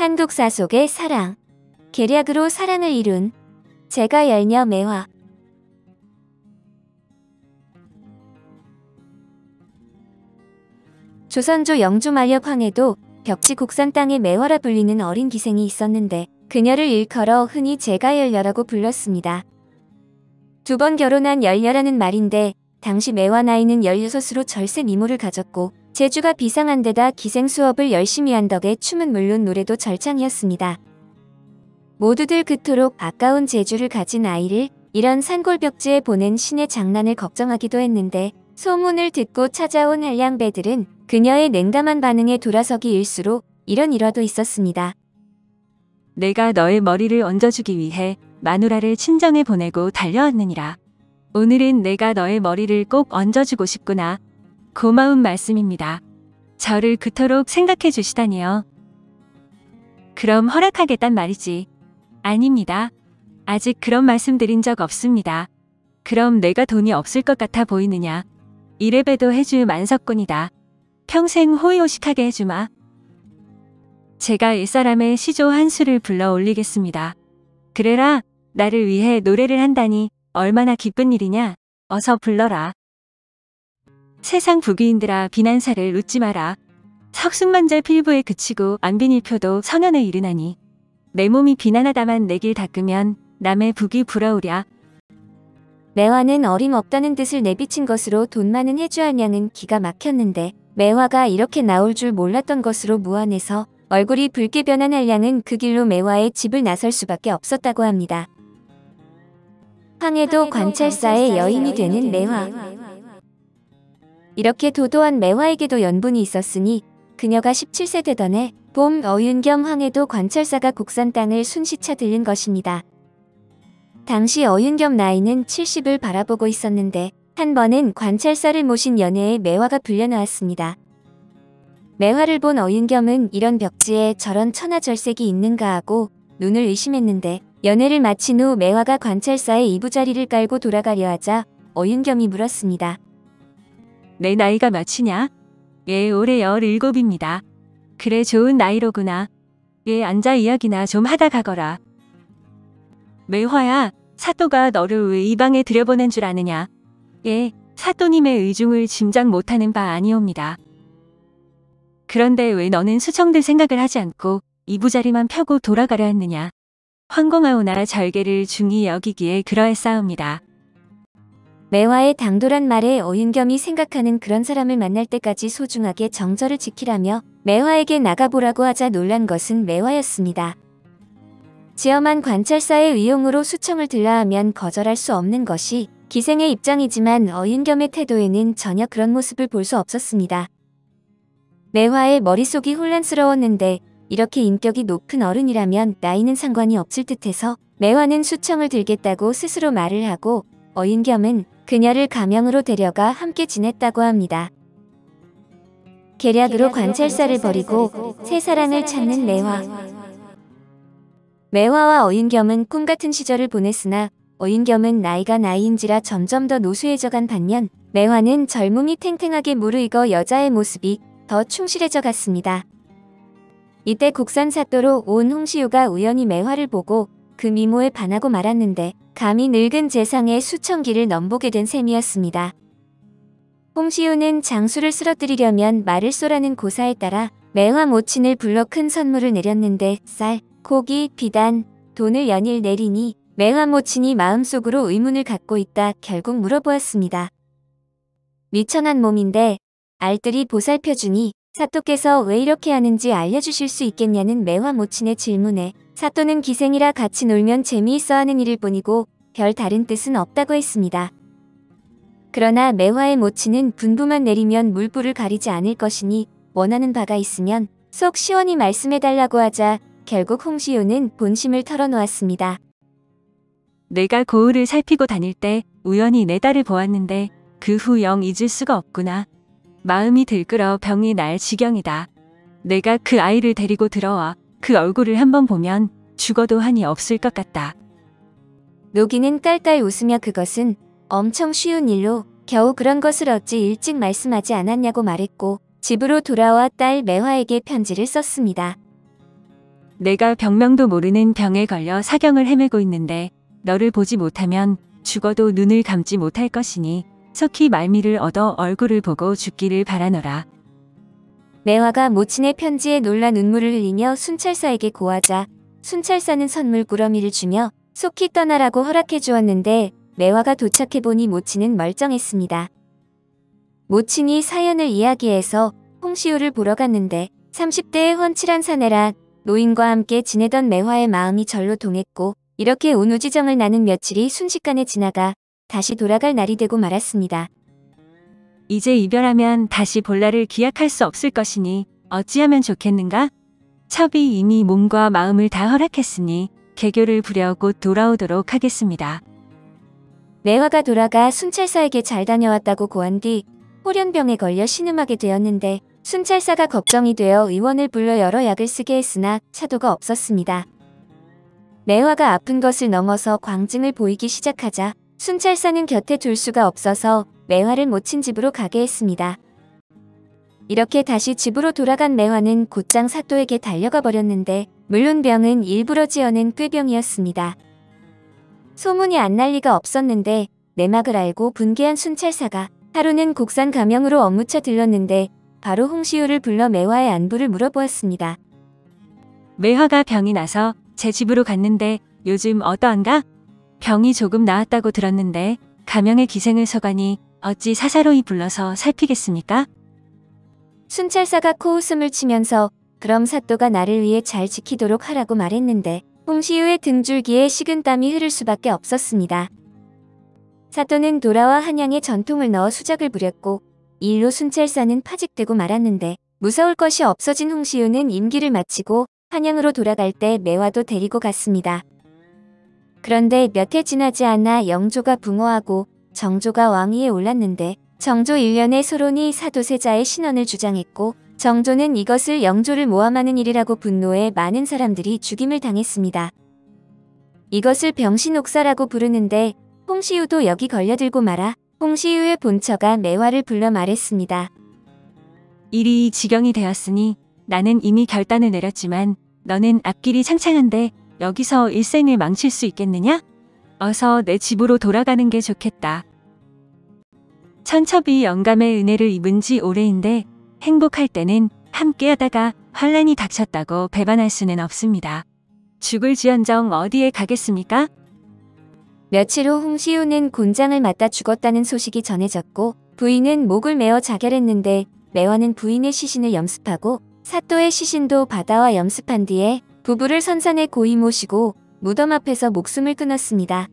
한국 사속의 사랑, 계략으로 사랑을 이룬 제가 열녀 매화. 조선조 영조 말력 황해도 벽지 곡산 땅의 매화라 불리는 어린 기생이 있었는데 그녀를 일컬어 흔히 제가 열녀라고 불렀습니다. 두 번 결혼한 열녀라는 말인데 당시 매화 나이는 16으로 절세 미모를 가졌고 재주가 비상한 데다 기생 수업을 열심히 한 덕에 춤은 물론 노래도 절창이었습니다. 모두들 그토록 아까운 재주를 가진 아이를 이런 산골벽지에 보낸 신의 장난을 걱정하기도 했는데 소문을 듣고 찾아온 한량배들은 그녀의 냉담한 반응에 돌아서기 일수로 이런 일화도 있었습니다. 내가 너의 머리를 얹어주기 위해 마누라를 친정에 보내고 달려왔느니라. 오늘은 내가 너의 머리를 꼭 얹어주고 싶구나. 고마운 말씀입니다. 저를 그토록 생각해 주시다니요. 그럼 허락하겠단 말이지. 아닙니다. 아직 그런 말씀 드린 적 없습니다. 그럼 내가 돈이 없을 것 같아 보이느냐. 이래봬도 해줄 만석군이다. 평생 호의호식하게 해주마. 제가 일사람의 시조 한 수를 불러 올리겠습니다. 그래라, 나를 위해 노래를 한다니 얼마나 기쁜 일이냐. 어서 불러라. 세상 부귀인들아 비난사를 웃지 마라. 석순만절 필부에 그치고 안빈일표도 성현에 이르나니 내 몸이 비난하다만 내 길 닦으면 남의 북이 부러우랴. 매화는 어림없다는 뜻을 내비친 것으로 돈 많은 해주한양은 기가 막혔는데 매화가 이렇게 나올 줄 몰랐던 것으로 무안해서 얼굴이 붉게 변한 한량은 그 길로 매화의 집을 나설 수밖에 없었다고 합니다. 황해도 관찰사의 여인이 되는 매화. 이렇게 도도한 매화에게도 연분이 있었으니 그녀가 17세 되던 해 봄 어윤겸 황해도 관찰사가 곡산 땅을 순시차 들른 것입니다. 당시 어윤겸 나이는 70을 바라보고 있었는데 한 번은 관찰사를 모신 연회에 매화가 불려나왔습니다. 매화를 본 어윤겸은 이런 벽지에 저런 천하절색이 있는가 하고 눈을 의심했는데 연회를 마친 후 매화가 관찰사의 이부자리를 깔고 돌아가려 하자 어윤겸이 물었습니다. 내 나이가 몇이냐? 예, 올해 17입니다. 그래, 좋은 나이로구나. 예, 앉아 이야기나 좀 하다 가거라. 매화야, 사또가 너를 왜 이 방에 들여보낸 줄 아느냐? 예, 사또님의 의중을 짐작 못하는 바 아니옵니다. 그런데 왜 너는 수청들 생각을 하지 않고 이부자리만 펴고 돌아가려 했느냐? 황공하오나 절개를 중히 여기기에 그러했사옵니다. 매화의 당돌한 말에 어윤겸이 생각하는 그런 사람을 만날 때까지 소중하게 정절을 지키라며 매화에게 나가보라고 하자 놀란 것은 매화였습니다. 지엄한 관찰사의 위용으로 수청을 들라 하면 거절할 수 없는 것이 기생의 입장이지만 어윤겸의 태도에는 전혀 그런 모습을 볼 수 없었습니다. 매화의 머릿속이 혼란스러웠는데 이렇게 인격이 높은 어른이라면 나이는 상관이 없을 듯해서 매화는 수청을 들겠다고 스스로 말을 하고 어윤겸은 그녀를 가명으로 데려가 함께 지냈다고 합니다. 계략으로 관찰사를 버리고 새 사랑을 찾는 매화. 매화와 어윤겸은 꿈같은 시절을 보냈으나 어윤겸은 나이가 나이인지라 점점 더 노쇠해져간 반면 매화는 젊음이 탱탱하게 무르익어 여자의 모습이 더 충실해져 갔습니다. 이때 곡산 사또로 온 홍시우가 우연히 매화를 보고 그 미모에 반하고 말았는데 감히 늙은 재상의 수청기를 넘보게 된 셈이었습니다. 홍시우는 장수를 쓰러뜨리려면 말을 쏘라는 고사에 따라 매화 모친을 불러 큰 선물을 내렸는데 쌀, 고기, 비단, 돈을 연일 내리니 매화 모친이 마음속으로 의문을 갖고 있다 결국 물어보았습니다. 미천한 몸인데 알뜰히 보살펴주니 사또께서 왜 이렇게 하는지 알려주실 수 있겠냐는 매화 모친의 질문에 사또는 기생이라 같이 놀면 재미있어 하는 일일 뿐이고 별 다른 뜻은 없다고 했습니다. 그러나 매화의 모친은 분부만 내리면 물불을 가리지 않을 것이니 원하는 바가 있으면 속 시원히 말씀해달라고 하자 결국 홍시우는 본심을 털어놓았습니다. 내가 고을을 살피고 다닐 때 우연히 내 딸을 보았는데 그 후 영 잊을 수가 없구나. 마음이 들끓어 병이 날 지경이다. 내가 그 아이를 데리고 들어와 그 얼굴을 한번 보면 죽어도 한이 없을 것 같다. 노기는 깔깔 웃으며 그것은 엄청 쉬운 일로 겨우 그런 것을 어찌 일찍 말씀하지 않았냐고 말했고 집으로 돌아와 딸 매화에게 편지를 썼습니다. 내가 병명도 모르는 병에 걸려 사경을 헤매고 있는데 너를 보지 못하면 죽어도 눈을 감지 못할 것이니 속히 말미를 얻어 얼굴을 보고 죽기를 바라노라. 매화가 모친의 편지에 놀라 눈물을 흘리며 순찰사에게 고하자 순찰사는 선물 꾸러미를 주며 속히 떠나라고 허락해 주었는데 매화가 도착해보니 모친은 멀쩡했습니다. 모친이 사연을 이야기해서 홍시우를 보러 갔는데 30대의 훤칠한 사내라 노인과 함께 지내던 매화의 마음이 절로 동했고 이렇게 온우지정을 나눈 며칠이 순식간에 지나가 다시 돌아갈 날이 되고 말았습니다. 이제 이별하면 다시 볼 날을 기약할 수 없을 것이니 어찌하면 좋겠는가? 첩이 이미 몸과 마음을 다 허락했으니 개교를 부려 곧 돌아오도록 하겠습니다. 매화가 돌아가 순찰사에게 잘 다녀왔다고 고한 뒤 홀연병에 걸려 신음하게 되었는데 순찰사가 걱정이 되어 의원을 불러 여러 약을 쓰게 했으나 차도가 없었습니다. 매화가 아픈 것을 넘어서 광증을 보이기 시작하자 순찰사는 곁에 둘 수가 없어서 매화를 모친 집으로 가게 했습니다. 이렇게 다시 집으로 돌아간 매화는 곧장 사또에게 달려가 버렸는데 물론 병은 일부러 지어낸 꾀병이었습니다. 소문이 안 날 리가 없었는데 내막을 알고 분개한 순찰사가 하루는 곡산 가명으로 업무차 들렀는데 바로 홍시우를 불러 매화의 안부를 물어보았습니다. 매화가 병이 나서 제 집으로 갔는데 요즘 어떠한가? 병이 조금 나았다고 들었는데 가명의 기생을 서가니 어찌 사사로이 불러서 살피겠습니까? 순찰사가 코웃음을 치면서 그럼 사또가 나를 위해 잘 지키도록 하라고 말했는데 홍시우의 등줄기에 식은땀이 흐를 수밖에 없었습니다. 사또는 돌아와 한양에 전통을 넣어 수작을 부렸고 이 일로 순찰사는 파직되고 말았는데 무서울 것이 없어진 홍시우는 임기를 마치고 한양으로 돌아갈 때 매화도 데리고 갔습니다. 그런데 몇 해 지나지 않아 영조가 붕어하고 정조가 왕위에 올랐는데 정조 1년에 소론이 사도세자의 신원을 주장했고 정조는 이것을 영조를 모함하는 일이라고 분노해 많은 사람들이 죽임을 당했습니다. 이것을 병신옥사라고 부르는데 홍시우도 여기 걸려들고 말아 홍시우의 본처가 매화를 불러 말했습니다. 일이 이 지경이 되었으니 나는 이미 결단을 내렸지만 너는 앞길이 창창한데 여기서 일생을 망칠 수 있겠느냐? 어서 내 집으로 돌아가는 게 좋겠다. 천첩이 영감의 은혜를 입은 지 오래인데 행복할 때는 함께하다가 환란이 닥쳤다고 배반할 수는 없습니다. 죽을지언정 어디에 가겠습니까? 며칠 후 홍시우는 곤장을 맞다 죽었다는 소식이 전해졌고 부인은 목을 메어 자결했는데 매화는 부인의 시신을 염습하고 사또의 시신도 받아와 염습한 뒤에 부부를 선산에 고이 모시고 무덤 앞에서 목숨을 끊었습니다.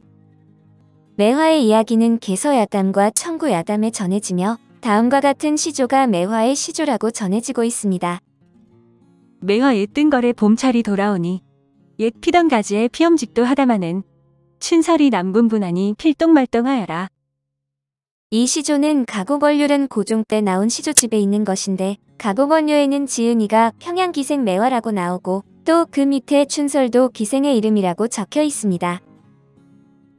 매화의 이야기는 개서야담과 청구야담에 전해지며 다음과 같은 시조가 매화의 시조라고 전해지고 있습니다. 매화 옛 뜬걸에 봄철이 돌아오니 옛 피던 가지에 피엄직도 하다마는 춘설이 남분분하니 필동말동하여라. 이 시조는 가곡원료란 고종 때 나온 시조집에 있는 것인데 가곡원료에는 지은이가 평양기생 매화라고 나오고 또 그 밑에 춘설도 기생의 이름이라고 적혀 있습니다.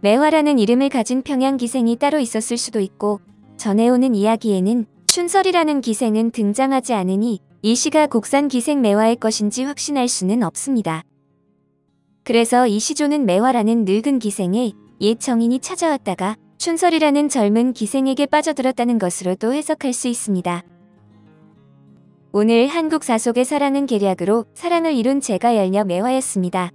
매화라는 이름을 가진 평양기생이 따로 있었을 수도 있고 전해오는 이야기에는 춘설이라는 기생은 등장하지 않으니 이 시가 곡산 기생 매화의 것인지 확신할 수는 없습니다. 그래서 이 시조는 매화라는 늙은 기생의 옛 정인이 찾아왔다가 춘설이라는 젊은 기생에게 빠져들었다는 것으로도 해석할 수 있습니다. 오늘 한국 사속의 사랑은 계략으로 사랑을 이룬 제가 열녀 매화였습니다.